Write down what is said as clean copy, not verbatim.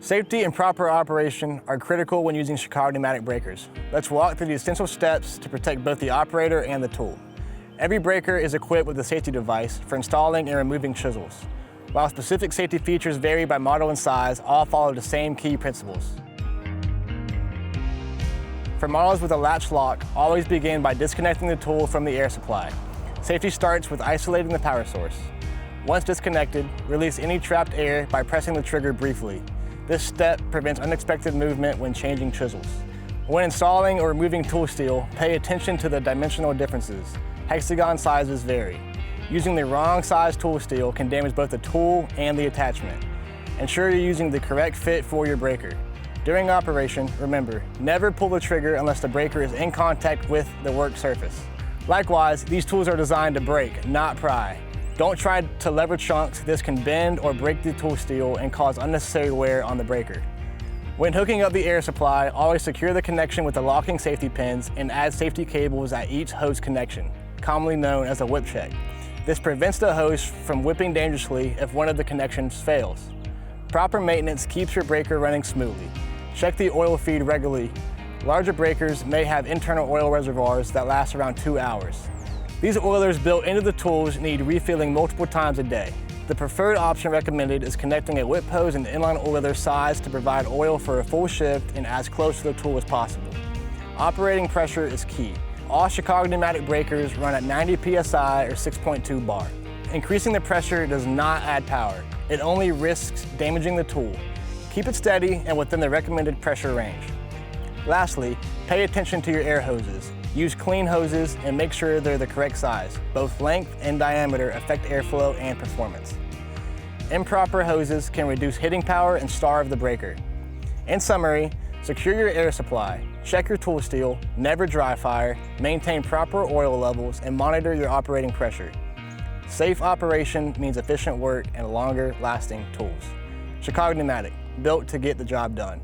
Safety and proper operation are critical when using Chicago pneumatic breakers. Let's walk through the essential steps to protect both the operator and the tool. Every breaker is equipped with a safety device for installing and removing chisels. While specific safety features vary by model and size, all follow the same key principles. For models with a latch lock, always begin by disconnecting the tool from the air supply. Safety starts with isolating the power source. Once disconnected, release any trapped air by pressing the trigger briefly. This step prevents unexpected movement when changing chisels. When installing or removing tool steel, pay attention to the dimensional differences. Hexagon sizes vary. Using the wrong size tool steel can damage both the tool and the attachment. Ensure you're using the correct fit for your breaker. During operation, remember, never pull the trigger unless the breaker is in contact with the work surface. Likewise, these tools are designed to break, not pry. Don't try to lever chunks. This can bend or break the tool steel and cause unnecessary wear on the breaker. When hooking up the air supply, always secure the connection with the locking safety pins and add safety cables at each hose connection, commonly known as a whip check. This prevents the hose from whipping dangerously if one of the connections fails. Proper maintenance keeps your breaker running smoothly. Check the oil feed regularly. Larger breakers may have internal oil reservoirs that last around 2 hours. These oilers built into the tools need refilling multiple times a day. The preferred option recommended is connecting a whip hose and inline oiler size to provide oil for a full shift and as close to the tool as possible. Operating pressure is key. All Chicago pneumatic breakers run at 90 psi or 6.2 bar. Increasing the pressure does not add power. It only risks damaging the tool. Keep it steady and within the recommended pressure range. Lastly, pay attention to your air hoses. Use clean hoses and make sure they're the correct size. Both length and diameter affect airflow and performance. Improper hoses can reduce hitting power and starve the breaker. In summary, secure your air supply, check your tool steel, never dry fire, maintain proper oil levels, and monitor your operating pressure. Safe operation means efficient work and longer lasting tools. Chicago Pneumatic, built to get the job done.